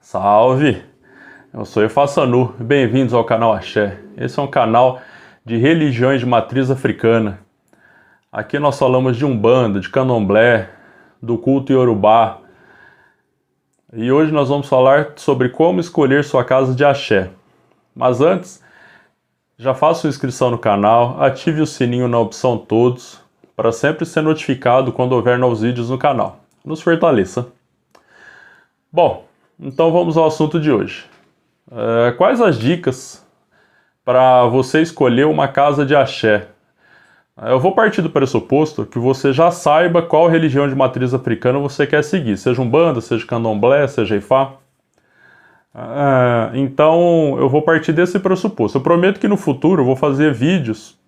Salve! Eu sou Efasanu, bem-vindos ao canal Axé. Esse é um canal de religiões de matriz africana. Aqui nós falamos de Umbanda, de Candomblé, do culto Yorubá. E hoje nós vamos falar sobre como escolher sua casa de Axé. Mas antes, já faça sua inscrição no canal, ative o sininho na opção todos, para sempre ser notificado quando houver novos vídeos no canal. Nos fortaleça! Bom, então vamos ao assunto de hoje. Quais as dicas para você escolher uma casa de axé? Eu vou partir do pressuposto que você já saiba qual religião de matriz africana você quer seguir, seja Umbanda, seja Candomblé, seja Ifá. Então eu vou partir desse pressuposto. Eu prometo que no futuro eu vou fazer vídeos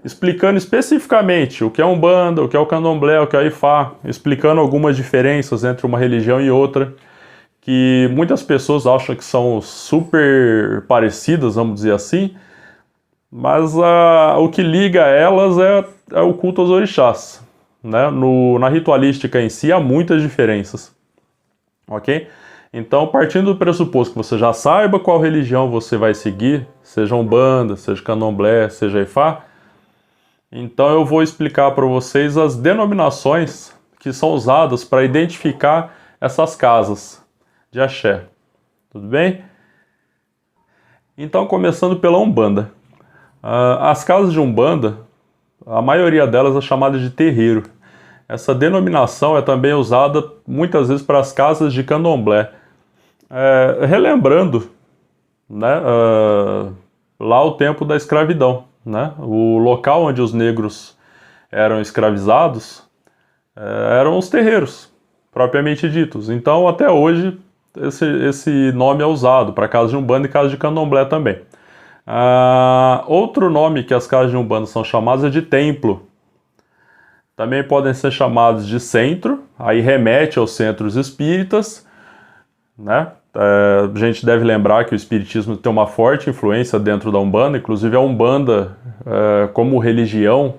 explicando especificamente o que é Umbanda, o que é o Candomblé, o que é o Ifá, explicando algumas diferenças entre uma religião e outra, que muitas pessoas acham que são super parecidas, vamos dizer assim, mas o que liga elas é o culto aos orixás, né? Na ritualística em si há muitas diferenças, ok? Então, partindo do pressuposto que você já saiba qual religião você vai seguir, seja Umbanda, seja Candomblé, seja Ifá, então eu vou explicar para vocês as denominações que são usadas para identificar essas casas de axé, tudo bem? Então, começando pela Umbanda. As casas de Umbanda, a maioria delas é chamada de terreiro. Essa denominação é também usada muitas vezes para as casas de Candomblé. Relembrando, né, lá o tempo da escravidão, né? O local onde os negros eram escravizados eram os terreiros, propriamente ditos. Então, até hoje, esse nome é usado para casas de Umbanda e casas de Candomblé também. Outro nome que as casas de Umbanda são chamadas é de templo. Também podem ser chamados de centro, aí remete aos centros espíritas, né? A gente deve lembrar que o espiritismo tem uma forte influência dentro da Umbanda, inclusive a Umbanda, como religião,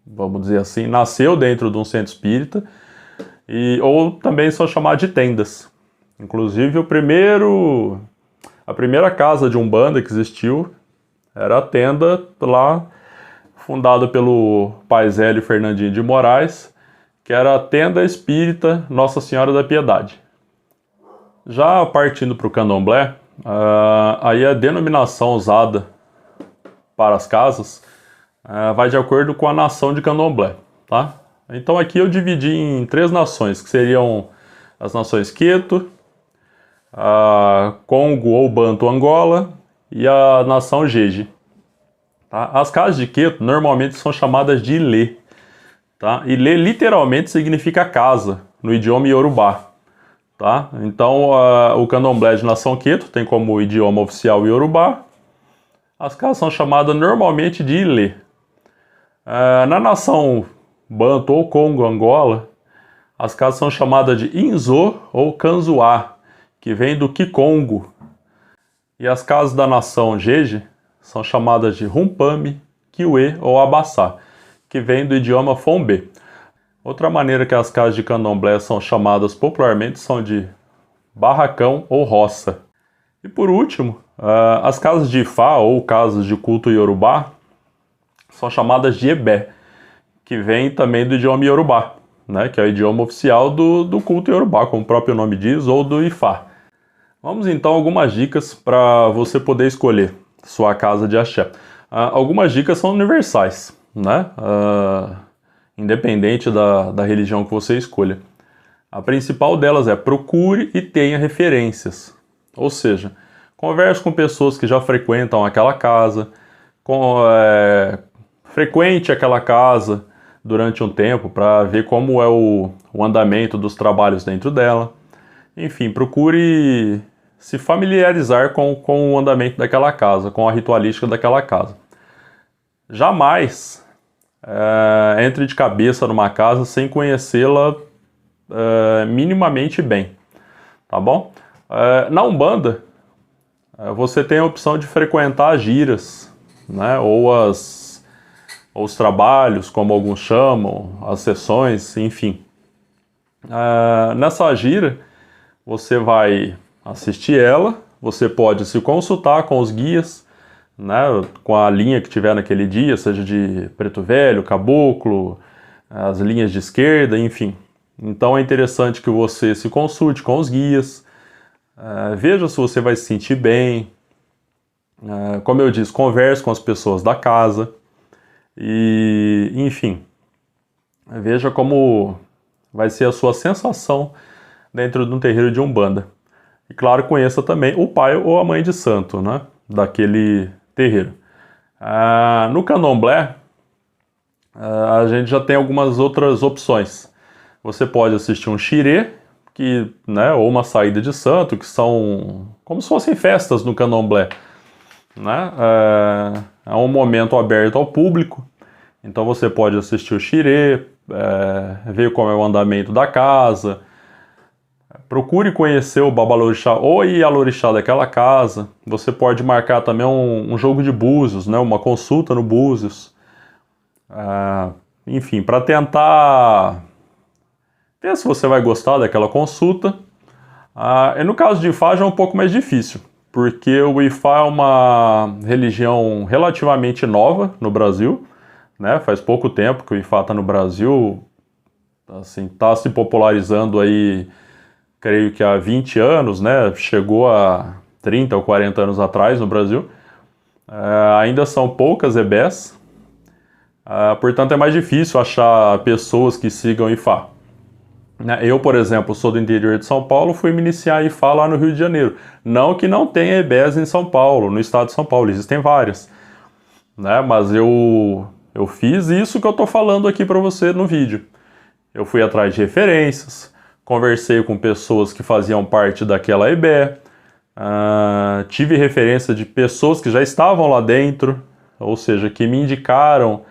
vamos dizer assim, nasceu dentro de um centro espírita, ou também são chamados de tendas. Inclusive a primeira casa de Umbanda que existiu era a tenda lá, fundada pelo pai Zélio Fernandinho de Moraes, que era a tenda espírita Nossa Senhora da Piedade. Já partindo para o Candomblé, aí a denominação usada para as casas vai de acordo com a nação de Candomblé, tá? Então aqui eu dividi em 3 nações, que seriam as nações Queto, Congo ou Banto Angola e a nação Jeje. Tá? As casas de Queto normalmente são chamadas de Ilê. Tá? Ilê literalmente significa casa, no idioma Yorubá. Tá? Então o Candomblé de nação Queto tem como idioma oficial Yorubá. As casas são chamadas normalmente de Ilê. Na nação Banto ou Congo Angola, as casas são chamadas de Inzo ou Kanzuá, que vem do Kikongo. E as casas da nação Jeje são chamadas de Rumpame, Kiwe ou Abassá, que vem do idioma Fombê. Outra maneira que as casas de Candomblé são chamadas popularmente são de barracão ou roça. E por último, as casas de Ifá ou casas de culto Yorubá são chamadas de Ebé, que vem também do idioma Yorubá, né, que é o idioma oficial do culto Yorubá, como o próprio nome diz, ou do Ifá. Vamos então a algumas dicas para você poder escolher sua casa de axé. Algumas dicas são universais, né? Independente da religião que você escolha. A principal delas é procure e tenha referências. Ou seja, converse com pessoas que já frequentam aquela casa, frequente aquela casa durante um tempo para ver como é o andamento dos trabalhos dentro dela. Enfim, procure se familiarizar com o andamento daquela casa, com a ritualística daquela casa. Jamais entre de cabeça numa casa sem conhecê-la minimamente bem, tá bom? Na Umbanda, você tem a opção de frequentar as giras, né? Ou os trabalhos, como alguns chamam, as sessões, enfim. Nessa gira, você vai assistir ela, você pode se consultar com os guias, né, com a linha que tiver naquele dia, seja de preto velho, caboclo, as linhas de esquerda, enfim. Então é interessante que você se consulte com os guias, veja se você vai se sentir bem, como eu disse, converse com as pessoas da casa e, enfim, veja como vai ser a sua sensação dentro de um terreiro de Umbanda. E claro, conheça também o pai ou a mãe de santo, né, daquele terreiro. No Candomblé, a gente já tem algumas outras opções. Você pode assistir um xirê, né, ou uma saída de santo, que são como se fossem festas no Candomblé. Né? É um momento aberto ao público, então você pode assistir o xirê, ver como é o andamento da casa, procure conhecer o babalorixá ou ialorixá daquela casa. Você pode marcar também um jogo de búzios, né? Uma consulta no búzios, enfim, para tentar ver se você vai gostar daquela consulta. E no caso de Ifá já é um pouco mais difícil, porque o Ifá é uma religião relativamente nova no Brasil, né? Faz pouco tempo que o Ifá está no Brasil, assim, está se popularizando aí, creio que há 20 anos, né? Chegou a 30 ou 40 anos atrás no Brasil. Ainda são poucas EBés, portanto é mais difícil achar pessoas que sigam Ifá. Eu, por exemplo, sou do interior de São Paulo, fui me iniciar em Ifá lá no Rio de Janeiro. Não que não tenha EBés em São Paulo, no estado de São Paulo, existem várias, né? Mas eu fiz isso que eu estou falando aqui para você no vídeo. Eu fui atrás de referências, conversei com pessoas que faziam parte daquela EBé, tive referência de pessoas que já estavam lá dentro, ou seja, que me indicaram,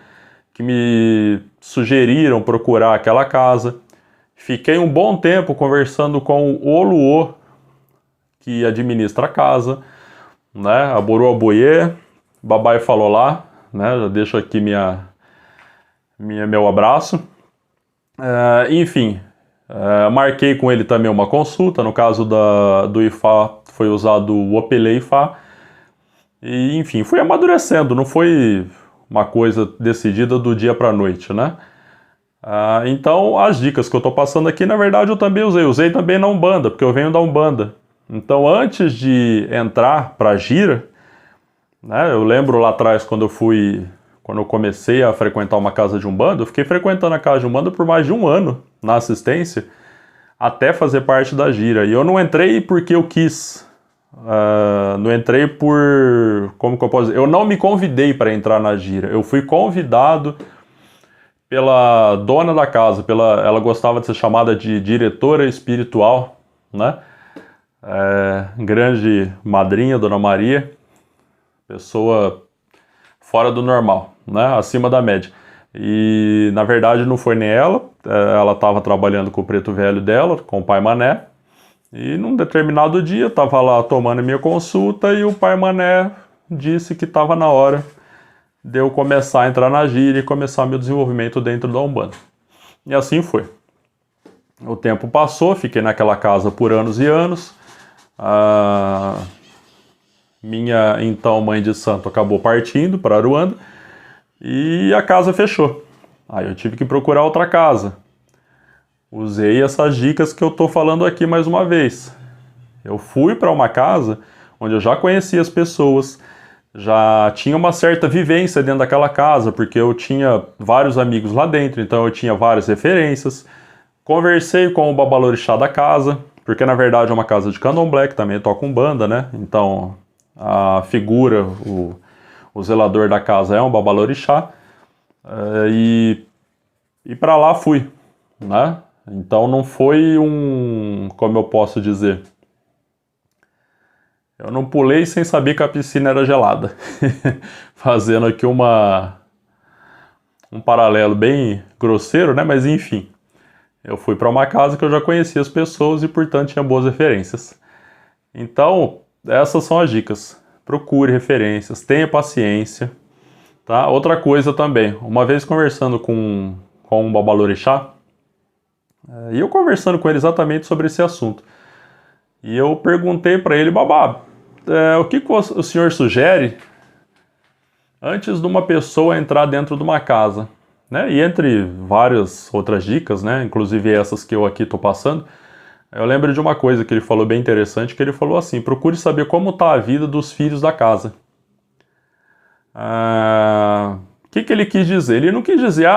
que me sugeriram procurar aquela casa. Fiquei um bom tempo conversando com o Oluô, que administra a casa, né? A Boro Aboye, Babai falou lá, né? Já deixo aqui meu abraço. Enfim, marquei com ele também uma consulta. No caso do Ifá, foi usado o Opelê Ifá. E, enfim, fui amadurecendo, não foi uma coisa decidida do dia para a noite, né? Então, as dicas que eu estou passando aqui, na verdade, eu também usei também na Umbanda, porque eu venho da Umbanda. Então, antes de entrar para a gira, né, eu lembro lá atrás, quando eu comecei a frequentar uma casa de Umbanda, eu fiquei frequentando a casa de Umbanda por mais de um ano, na assistência, até fazer parte da gira. E eu não entrei porque eu quis, não entrei por... Como que eu posso dizer? Eu não me convidei para entrar na gira, eu fui convidado pela dona da casa, ela gostava de ser chamada de diretora espiritual, né? Grande madrinha, Dona Maria, pessoa fora do normal, né? Acima da média. E na verdade não foi nem ela estava trabalhando com o preto velho dela, com o pai Mané, e num determinado dia estava lá tomando minha consulta e o pai Mané disse que estava na hora de eu começar a entrar na gira e começar meu desenvolvimento dentro da Umbanda. E assim foi. O tempo passou, fiquei naquela casa por anos e anos. Minha então mãe de santo acabou partindo para Aruanda e a casa fechou. Aí eu tive que procurar outra casa. Usei essas dicas que eu estou falando aqui mais uma vez. Eu fui para uma casa onde eu já conhecia as pessoas, já tinha uma certa vivência dentro daquela casa, porque eu tinha vários amigos lá dentro, então eu tinha várias referências. Conversei com o babalorixá da casa, porque na verdade é uma casa de candomblé, que também toca Umbanda, né? Então a figura, o zelador da casa é um babalorixá, e para lá fui, né? Então não foi como eu posso dizer... Eu não pulei sem saber que a piscina era gelada. Fazendo aqui um paralelo bem grosseiro, né? Mas enfim. Eu fui para uma casa que eu já conhecia as pessoas e, portanto, tinha boas referências. Então, essas são as dicas. Procure referências, tenha paciência. Tá? Outra coisa também. Uma vez conversando com um babalorixá, e eu conversando com ele exatamente sobre esse assunto. E eu perguntei para ele, babá, o que o senhor sugere antes de uma pessoa entrar dentro de uma casa? Né? E entre várias outras dicas, né, inclusive essas que eu aqui estou passando, eu lembro de uma coisa que ele falou bem interessante, que ele falou assim, procure saber como está a vida dos filhos da casa. O que ele quis dizer? Ele não quis dizer,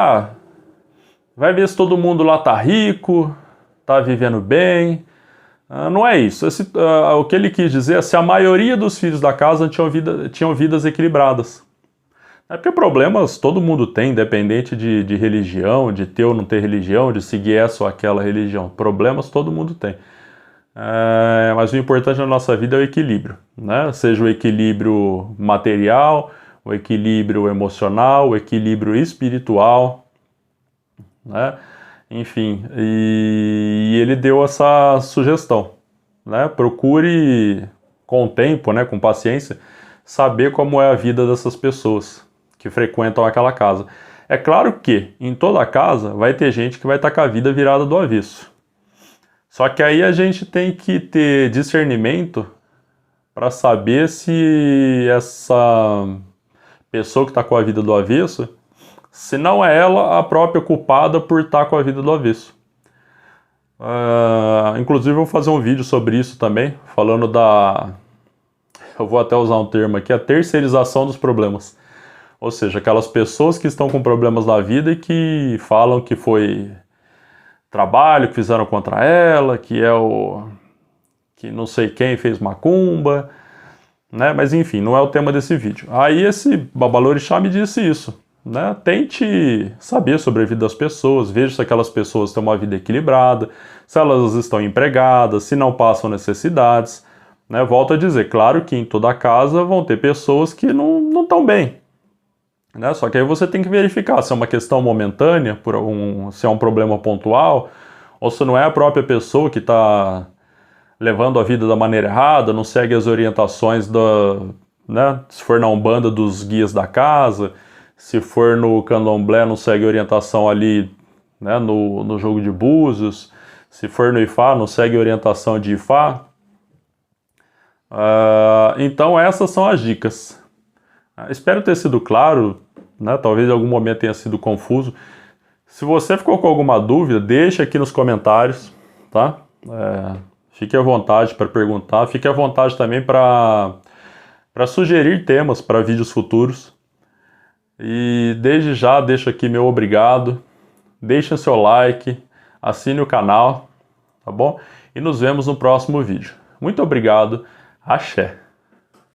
vai ver se todo mundo lá tá rico, tá vivendo bem. Não é isso. O que ele quis dizer é se a maioria dos filhos da casa tinham vidas equilibradas. É porque problemas todo mundo tem, independente de religião, de ter ou não ter religião, de seguir essa ou aquela religião. Problemas todo mundo tem. Mas o importante na nossa vida é o equilíbrio, né? Seja o equilíbrio material, o equilíbrio emocional, o equilíbrio espiritual, né? Enfim, e ele deu essa sugestão, né? Procure com o tempo, né, com paciência, saber como é a vida dessas pessoas que frequentam aquela casa. É claro que em toda casa vai ter gente que vai estar com a vida virada do avesso. Só que aí a gente tem que ter discernimento para saber se essa pessoa que está com a vida do avesso, se não é ela a própria culpada por estar com a vida do avesso. Inclusive eu vou fazer um vídeo sobre isso também, falando eu vou até usar um termo aqui, a terceirização dos problemas. Ou seja, aquelas pessoas que estão com problemas na vida e que falam que foi trabalho que fizeram contra ela, que não sei quem fez macumba, né? Mas enfim, não é o tema desse vídeo. Aí esse babalorixá me disse isso, né? Tente saber sobre a vida das pessoas, veja se aquelas pessoas têm uma vida equilibrada, se elas estão empregadas, se não passam necessidades, né? Volto a dizer, claro que em toda casa vão ter pessoas que não estão bem, né? Só que aí você tem que verificar se é uma questão momentânea, se é um problema pontual, ou se não é a própria pessoa que está levando a vida da maneira errada, não segue as orientações né? Se for na Umbanda, dos guias da casa, se for no Candomblé, não segue a orientação ali, né, no jogo de búzios, se for no Ifá, não segue a orientação de Ifá. Então essas são as dicas. Espero ter sido claro, né? Talvez em algum momento tenha sido confuso. Se você ficou com alguma dúvida, deixa aqui nos comentários, tá? Fique à vontade para perguntar, fique à vontade também para sugerir temas para vídeos futuros. E desde já deixo aqui meu obrigado, deixe seu like, assine o canal, tá bom? E nos vemos no próximo vídeo. Muito obrigado, axé!